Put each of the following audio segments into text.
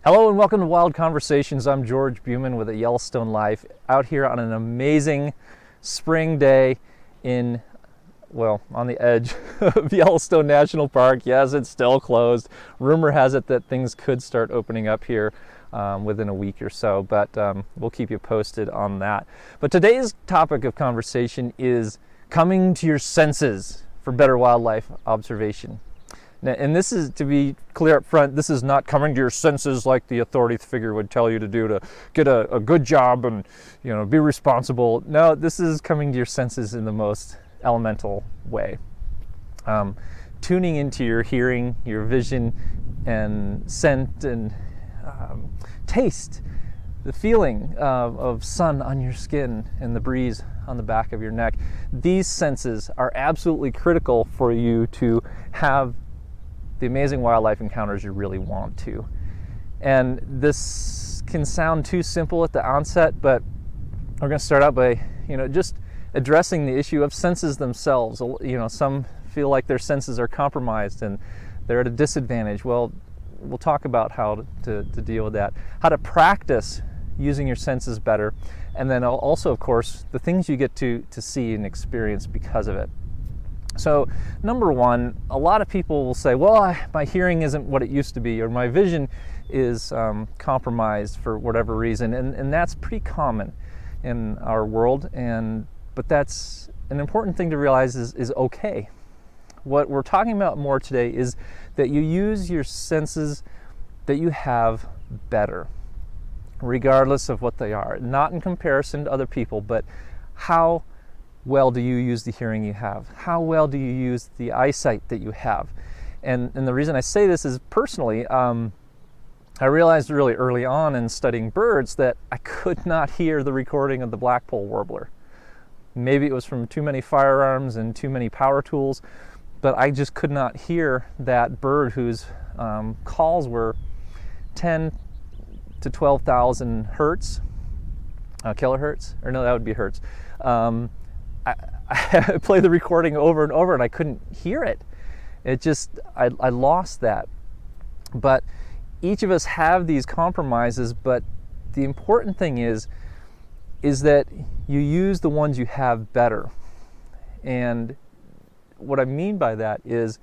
Hello and welcome to Wild Conversations. I'm George Bumann with a Yellowstone Life, out here on an amazing spring day on the edge of Yellowstone National Park. Yes, it's still closed. Rumor has it that things could start opening up here within a week or so, but we'll keep you posted on that. But today's topic of conversation is coming to your senses for better wildlife observation. Now, and this is, to be clear up front, this is not coming to your senses like the authority figure would tell you to do to get a good job and be responsible. No, this is coming to your senses in the most elemental way. Tuning into your hearing, your vision, and scent and taste, the feeling of sun on your skin and the breeze on the back of your neck. These senses are absolutely critical for you to have the amazing wildlife encounters you really want to. And this can sound too simple at the onset, but we're going to start out by just addressing the issue of senses themselves. Some feel like their senses are compromised and they're at a disadvantage. Well, we'll talk about how to deal with that, how to practice using your senses better, and then also, of course, the things you get to see and experience because of it. So, number one, a lot of people will say, well, my hearing isn't what it used to be, or my vision is compromised for whatever reason, and that's pretty common in our world, but that's an important thing to realize is okay. What we're talking about more today is that you use your senses that you have better, regardless of what they are, not in comparison to other people, but how well do you use the hearing you have? How well do you use the eyesight that you have? And the reason I say this is personally, I realized really early on in studying birds that I could not hear the recording of the blackpoll warbler. Maybe it was from too many firearms and too many power tools, but I just could not hear that bird whose calls were 10 to 12,000 hertz, kilohertz, or no, that would be hertz. I played the recording over and over and I couldn't hear it. I lost that. But each of us have these compromises, but the important thing is that you use the ones you have better. And what I mean by that is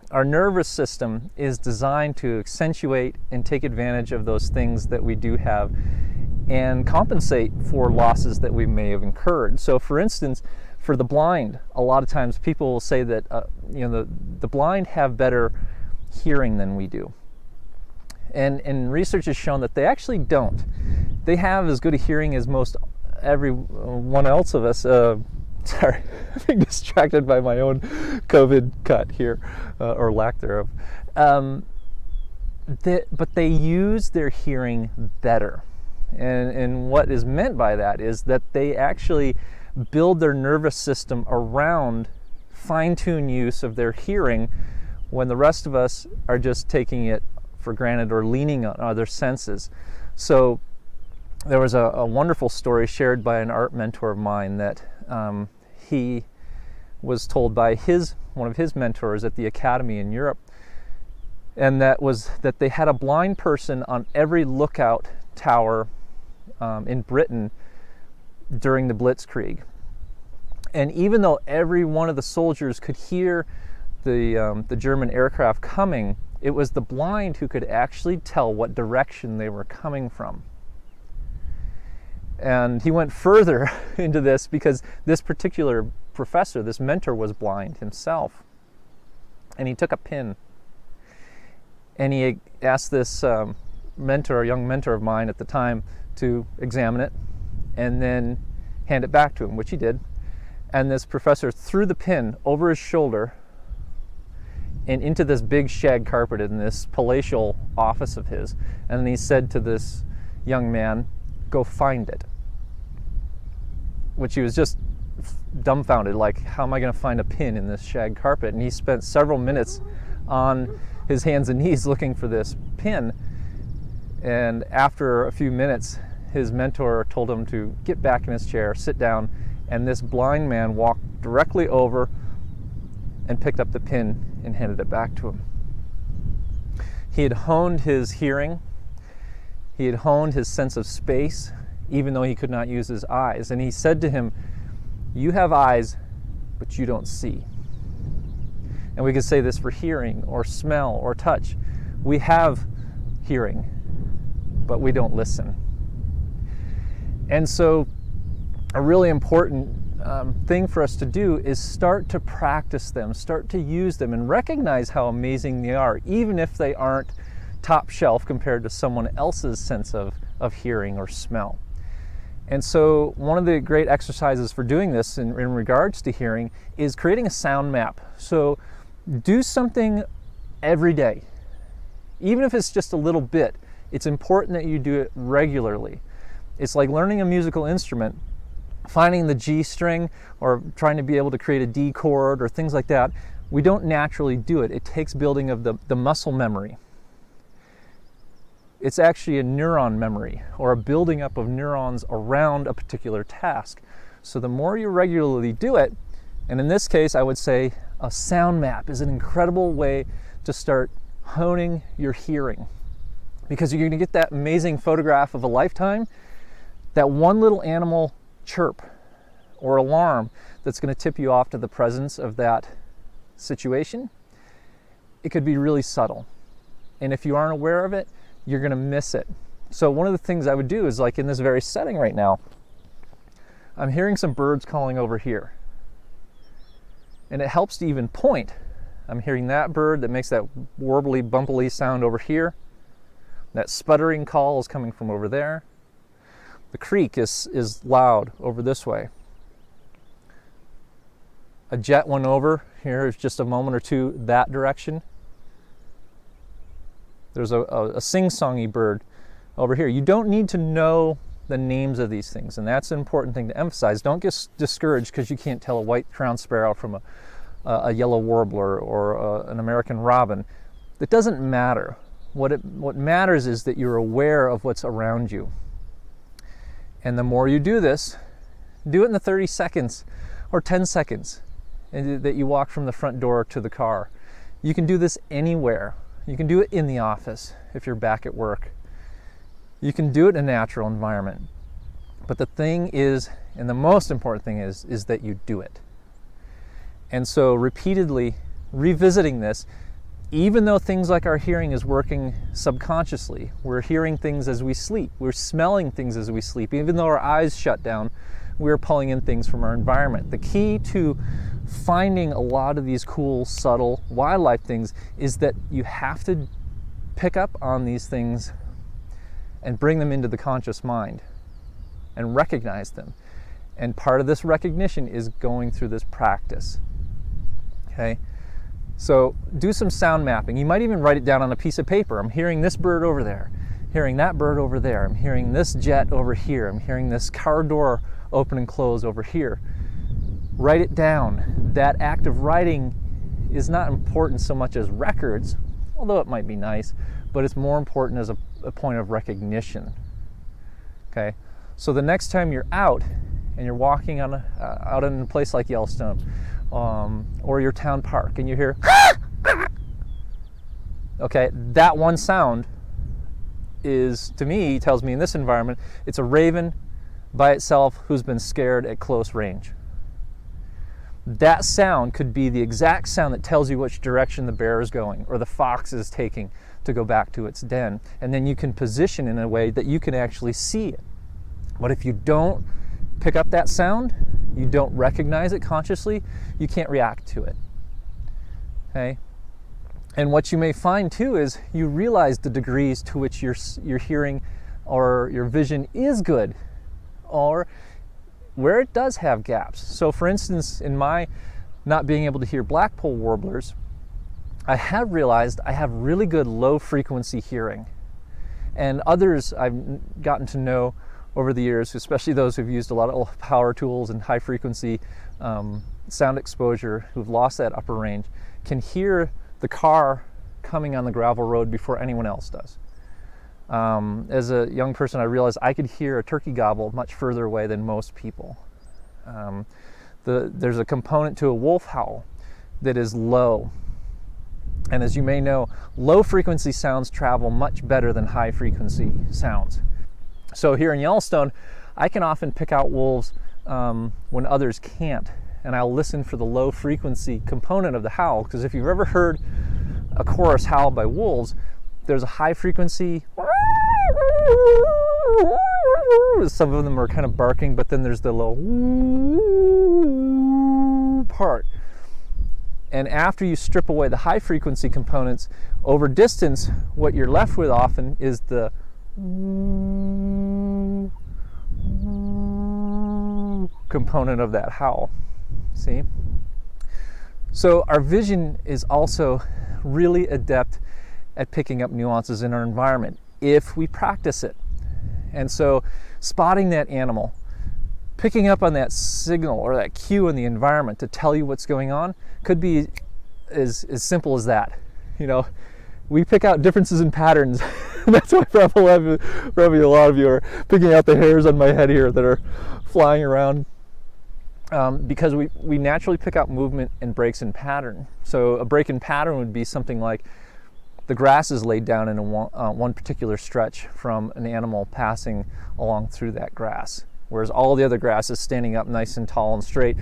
our nervous system is designed to accentuate and take advantage of those things that we do have and compensate for losses that we may have incurred. So for instance, for the blind, a lot of times people will say that the blind have better hearing than we do. And research has shown that they actually don't. They have as good a hearing as most everyone else of us. Sorry, I'm being distracted by my own COVID cut here, or lack thereof. But they use their hearing better. And what is meant by that is that they actually build their nervous system around fine-tuned use of their hearing when the rest of us are just taking it for granted or leaning on other senses. So there was a wonderful story shared by an art mentor of mine that he was told by one of his mentors at the academy in Europe, and that was that they had a blind person on every lookout tower in Britain during the Blitzkrieg. And even though every one of the soldiers could hear the German aircraft coming, it was the blind who could actually tell what direction they were coming from. And he went further into this because this particular professor, this mentor, was blind himself. And he took a pin and he asked this young mentor of mine at the time, to examine it and then hand it back to him, which he did. And this professor threw the pin over his shoulder and into this big shag carpet in this palatial office of his. And then he said to this young man, "Go find it." Which he was just dumbfounded, like, how am I going to find a pin in this shag carpet? And he spent several minutes on his hands and knees looking for this pin. And after a few minutes, his mentor told him to get back in his chair, sit down, and this blind man walked directly over and picked up the pin and handed it back to him. He had honed his hearing. He had honed his sense of space, even though he could not use his eyes. And he said to him, "You have eyes, but you don't see." And we could say this for hearing or smell or touch. We have hearing, but we don't listen. And so a really important thing for us to do is start to practice them, start to use them, and recognize how amazing they are, even if they aren't top shelf compared to someone else's sense of hearing or smell. And so one of the great exercises for doing this in regards to hearing is creating a sound map. So do something every day. Even if it's just a little bit, it's important that you do it regularly. It's like learning a musical instrument. Finding the G string or trying to be able to create a D chord or things like that, we don't naturally do it. It takes building of the muscle memory. It's actually a neuron memory or a building up of neurons around a particular task. So the more you regularly do it, and in this case I would say a sound map is an incredible way to start honing your hearing, because you're going to get that amazing photograph of a lifetime, that one little animal chirp or alarm that's going to tip you off to the presence of that situation. It could be really subtle, and if you aren't aware of it, you're going to miss it. So one of the things I would do is, like in this very setting right now, I'm hearing some birds calling over here, and it helps to even point. I'm hearing that bird that makes that warbly, bumpily sound over here. That sputtering call is coming from over there. The creek is loud over this way. A jet went over here is just a moment or two that direction. There's a sing-songy bird over here. You don't need to know the names of these things, and that's an important thing to emphasize. Don't get discouraged because you can't tell a white crowned sparrow from a yellow warbler or an American robin. It doesn't matter. What matters is that you're aware of what's around you. And the more you do this, do it in the 30 seconds or 10 seconds that you walk from the front door to the car. You can do this anywhere. You can do it in the office if you're back at work. You can do it in a natural environment. But the thing is, and the most important thing is that you do it. And so repeatedly revisiting this, even though things like our hearing is working subconsciously, we're hearing things as we sleep, we're smelling things as we sleep, even though our eyes shut down, we're pulling in things from our environment. The key to finding a lot of these cool, subtle wildlife things is that you have to pick up on these things and bring them into the conscious mind and recognize them. And part of this recognition is going through this practice. Okay? So do some sound mapping. You might even write it down on a piece of paper. I'm hearing this bird over there, hearing that bird over there. I'm hearing this jet over here. I'm hearing this car door open and close over here. Write it down. That act of writing is not important so much as records, although it might be nice, but it's more important as a point of recognition. Okay? So the next time you're out and you're walking out in a place like Yellowstone, or your town park, and you hear okay, that one sound is, to me, tells me in this environment, it's a raven by itself who's been scared at close range. That sound could be the exact sound that tells you which direction the bear is going or the fox is taking to go back to its den, and then you can position in a way that you can actually see it. But if you don't pick up that sound, you don't recognize it consciously, you can't react to it. Okay? And what you may find too is you realize the degrees to which your hearing or your vision is good, or where it does have gaps. So for instance, in my not being able to hear blackpoll warblers, I have realized I have really good low frequency hearing. And others I've gotten to know over the years, especially those who've used a lot of power tools and high frequency sound exposure, who've lost that upper range, can hear the car coming on the gravel road before anyone else does. As a young person, I realized I could hear a turkey gobble much further away than most people. There's a component to a wolf howl that is low. And as you may know, low frequency sounds travel much better than high frequency sounds. So here in Yellowstone, I can often pick out wolves when others can't. And I'll listen for the low frequency component of the howl, because if you've ever heard a chorus howl by wolves, there's a high frequency, some of them are kind of barking, but then there's the low part. And after you strip away the high frequency components, over distance, what you're left with often is the component of that howl. See? So our vision is also really adept at picking up nuances in our environment if we practice it. And so spotting that animal, picking up on that signal or that cue in the environment to tell you what's going on could be as simple as that. You know, we pick out differences in patterns. That's why probably a lot of you are picking out the hairs on my head here that are flying around, because we naturally pick out movement and breaks in pattern. So a break in pattern would be something like the grass is laid down in one particular stretch from an animal passing along through that grass, whereas all the other grass is standing up nice and tall and straight.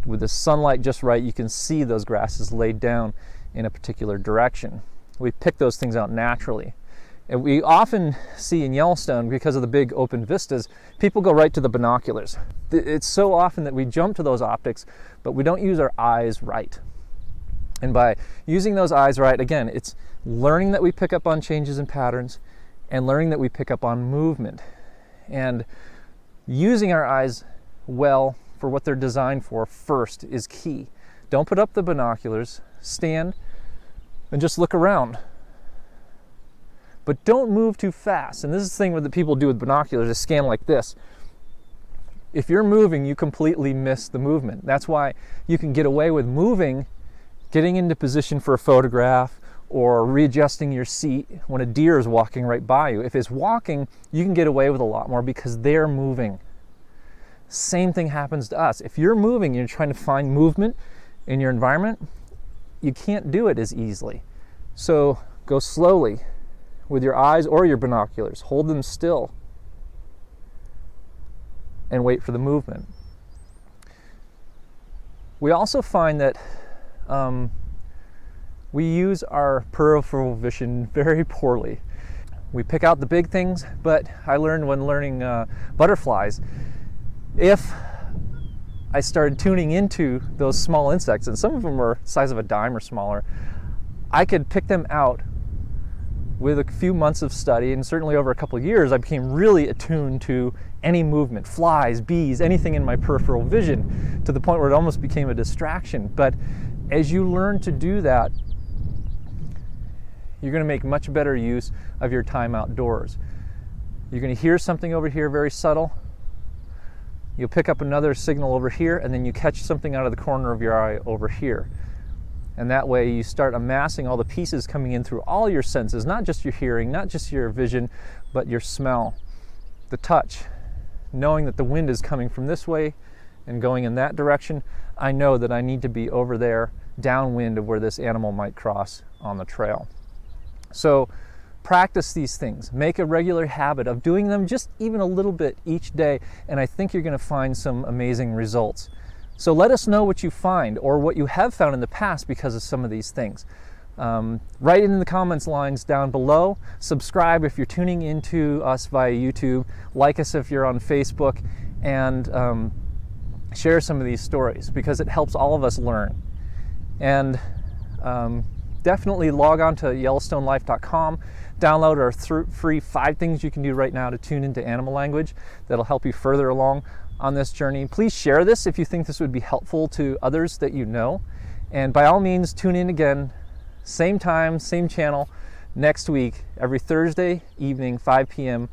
With the sunlight just right, you can see those grasses laid down in a particular direction. We pick those things out naturally. And we often see in Yellowstone, because of the big open vistas, people go right to the binoculars. It's so often that we jump to those optics, but we don't use our eyes right. And by using those eyes right, again, it's learning that we pick up on changes in patterns and learning that we pick up on movement. And using our eyes well for what they're designed for first is key. Don't put up the binoculars, stand and just look around. But don't move too fast. And this is the thing that people do with binoculars, is scan like this. If you're moving, you completely miss the movement. That's why you can get away with moving, getting into position for a photograph, or readjusting your seat when a deer is walking right by you. If it's walking, you can get away with a lot more because they're moving. Same thing happens to us. If you're moving, you're trying to find movement in your environment, you can't do it as easily. So go slowly with your eyes or your binoculars. Hold them still and wait for the movement. We also find that we use our peripheral vision very poorly. We pick out the big things, but I learned when learning butterflies, if I started tuning into those small insects, and some of them are the size of a dime or smaller, I could pick them out with a few months of study, and certainly over a couple of years, I became really attuned to any movement, flies, bees, anything in my peripheral vision, to the point where it almost became a distraction. But as you learn to do that, you're going to make much better use of your time outdoors. You're going to hear something over here very subtle. You'll pick up another signal over here, and then you catch something out of the corner of your eye over here. And that way you start amassing all the pieces coming in through all your senses, not just your hearing, not just your vision, but your smell, the touch. Knowing that the wind is coming from this way and going in that direction, I know that I need to be over there downwind of where this animal might cross on the trail. So practice these things. Make a regular habit of doing them just even a little bit each day, and I think you're going to find some amazing results. So let us know what you find or what you have found in the past because of some of these things. Write in the comments lines down below. Subscribe if you're tuning into us via YouTube. Like us if you're on Facebook, and share some of these stories because it helps all of us learn. And definitely log on to YellowstoneLife.com. Download our free 5 things you can do right now to tune into animal language that'll help you further along on this journey. Please share this if you think this would be helpful to others that you know. And by all means, tune in again, same time, same channel, next week, every Thursday evening, 5 p.m.